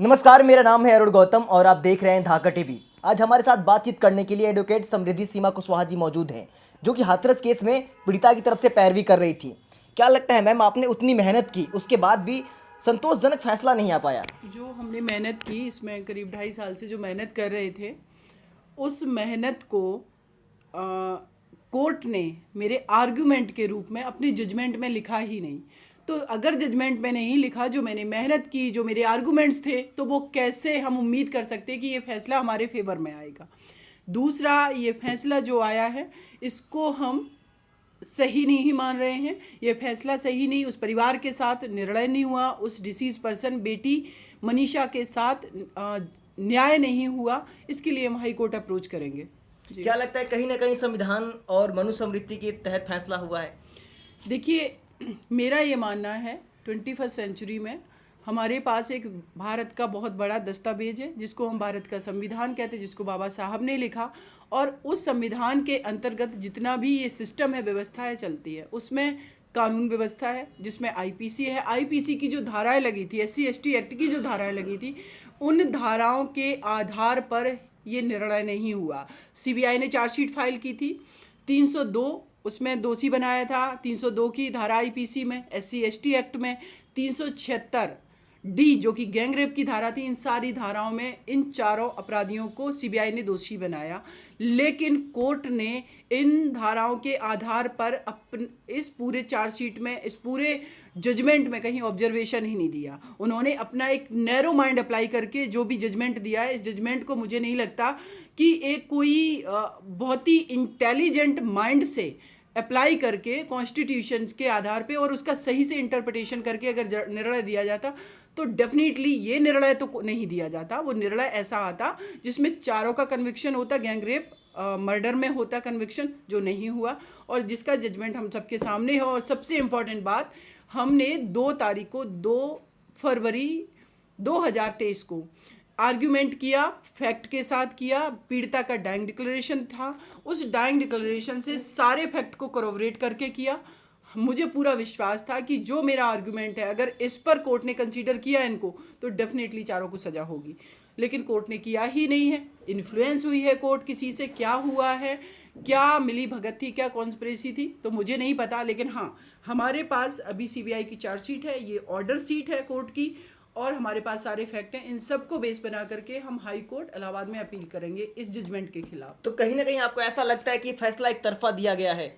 नमस्कार, मेरा नाम है अरुण गौतम और आप देख रहे हैं धाका टीवी। आज हमारे साथ बातचीत करने के लिए एडवोकेट समृद्धि सीमा कुशवाहा जी मौजूद हैं, जो कि हाथरस केस में पीड़िता की तरफ से पैरवी कर रही थी। क्या लगता है मैम, आपने उतनी मेहनत की, उसके बाद भी संतोषजनक फैसला नहीं आ पाया? जो हमने मेहनत की, इसमें करीब 2.5 साल से जो मेहनत कर रहे थे, उस मेहनत को कोर्ट ने मेरे आर्गुमेंट के रूप में अपनी जजमेंट में लिखा ही नहीं। तो अगर जजमेंट में नहीं लिखा जो मैंने मेहनत की, जो मेरे आर्गुमेंट्स थे, तो वो कैसे हम उम्मीद कर सकते कि ये फैसला हमारे फेवर में आएगा। दूसरा, ये फैसला जो आया है इसको हम सही नहीं मान रहे हैं। ये फैसला सही नहीं, उस परिवार के साथ निर्णय नहीं हुआ, उस डिसीज पर्सन बेटी मनीषा के साथ न्याय नहीं हुआ। इसके लिए हम हाई कोर्ट अप्रोच करेंगे। क्या लगता है कहीं ना कहीं संविधान और मनुस्मृति के तहत फैसला हुआ है? देखिए, मेरा ये मानना है 21st सेंचुरी में हमारे पास एक भारत का बहुत बड़ा दस्तावेज है, जिसको हम भारत का संविधान कहते हैं, जिसको बाबा साहब ने लिखा। और उस संविधान के अंतर्गत जितना भी ये सिस्टम है, व्यवस्थाएं चलती है, उसमें कानून व्यवस्था है, जिसमें आईपीसी है। आईपीसी की जो धाराएं लगी थी, SC/ST एक्ट की जो धाराएं लगी थी, उन धाराओं के आधार पर ये निर्णय नहीं हुआ। CBI ने चार्जशीट फाइल की थी, 302 उसमें दोषी बनाया था, 302 की धारा आईपीसी में, SC/ST एक्ट में 376D जो कि गैंग रेप की धारा थी, इन सारी धाराओं में इन चारों अपराधियों को CBI ने दोषी बनाया। लेकिन कोर्ट ने इन धाराओं के आधार पर इस पूरे चार्जशीट में, इस पूरे जजमेंट में कहीं ऑब्जर्वेशन ही नहीं दिया। उन्होंने अपना एक नैरो माइंड अप्लाई करके जो भी जजमेंट दिया है, इस जजमेंट को मुझे नहीं लगता कि एक कोई बहुत ही इंटेलिजेंट माइंड से अप्लाई करके कॉन्स्टिट्यूशन के आधार पे और उसका सही से इंटरप्रिटेशन करके अगर निर्णय दिया जाता, तो डेफिनेटली ये निर्णय तो नहीं दिया जाता। वो निर्णय ऐसा आता जिसमें चारों का कन्विक्शन होता, गैंग रेप मर्डर में होता कन्विक्शन, जो नहीं हुआ, और जिसका जजमेंट हम सबके सामने है। और सबसे इम्पॉर्टेंट बात, हमने 2 तारीख को 2 फरवरी 2023 को आर्ग्यूमेंट किया, फैक्ट के साथ किया। पीड़िता का डाइंग डिक्लेरेशन था, उस डाइंग डिक्लेरेशन से सारे फैक्ट को कोरोबरेट करके किया। मुझे पूरा विश्वास था कि जो मेरा आर्ग्यूमेंट है, अगर इस पर कोर्ट ने कंसीडर किया इनको, तो डेफिनेटली चारों को सज़ा होगी। लेकिन कोर्ट ने किया ही नहीं है। इन्फ्लुएंस हुई है कोर्ट किसी से, क्या हुआ है, क्या मिली भगत थी, क्या कॉन्स्पिरेसी थी, तो मुझे नहीं पता। लेकिन हाँ, हमारे पास अभी CBI की चार्जशीट है, ये ऑर्डर सीट है कोर्ट की, और हमारे पास सारे फैक्ट हैं। इन सब को बेस बना करके हम हाई कोर्ट इलाहाबाद में अपील करेंगे इस जजमेंट के खिलाफ। तो कहीं ना कहीं आपको ऐसा लगता है कि फैसला एक तरफा दिया गया है?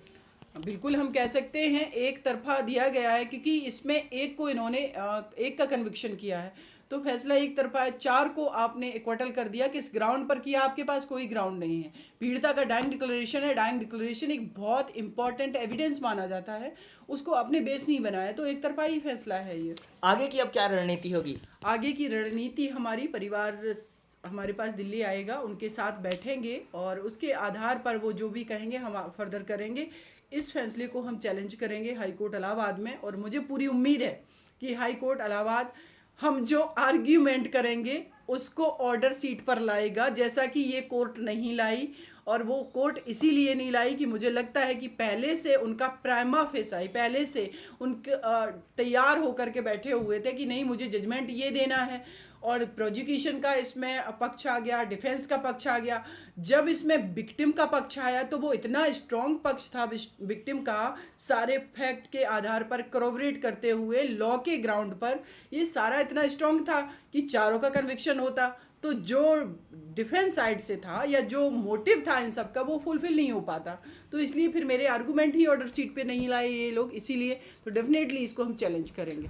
बिल्कुल, हम कह सकते हैं एक तरफा दिया गया है, क्योंकि इसमें एक को इन्होंने एक का कन्विक्शन किया है, तो फैसला एक तरफा है। 4 को आपने इक्वटल कर दिया। किस ग्राउंड पर किया? आपके पास कोई ग्राउंड नहीं है। पीड़िता का डाइंग डिक्लेरेशन है, डाइंग डिक्लेरेशन एक बहुत इंपॉर्टेंट एविडेंस माना जाता है, उसको आपने बेस नहीं बनाया, तो एक तरफा ही फैसला है ये। आगे की अब क्या रणनीति होगी? आगे की रणनीति, हमारी परिवार हमारे पास दिल्ली आएगा, उनके साथ बैठेंगे और उसके आधार पर वो जो भी कहेंगे हम फर्दर करेंगे। इस फैसले को हम चैलेंज करेंगे हाई कोर्ट इलाहाबाद में, और मुझे पूरी उम्मीद है कि हाई कोर्ट इलाहाबाद हम जो आर्ग्यूमेंट करेंगे उसको ऑर्डर सीट पर लाएगा, जैसा कि ये कोर्ट नहीं लाई। और वो कोर्ट इसीलिए नहीं लाई कि मुझे लगता है कि पहले से उनका प्राइमा फेसाई, पहले से उनके तैयार होकर के बैठे हुए थे कि नहीं, मुझे जजमेंट ये देना है। और प्रोजिक्यूशन का इसमें पक्ष आ गया, डिफेंस का पक्ष आ गया। जब इसमें विक्टिम का पक्ष आया, तो वो इतना स्ट्रॉन्ग पक्ष था विक्टिम का, सारे फैक्ट के आधार पर कोरोबरेट करते हुए लॉ के ग्राउंड पर ये सारा इतना स्ट्रॉन्ग था कि चारों का कन्विक्शन होता। तो जो डिफेंस साइड से था या जो मोटिव था इन सब का, वो फुलफिल नहीं हो पाता। तो इसलिए फिर मेरे आर्गूमेंट ही ऑर्डर सीट पे नहीं लाए ये लोग, इसीलिए। तो डेफिनेटली इसको हम चैलेंज करेंगे।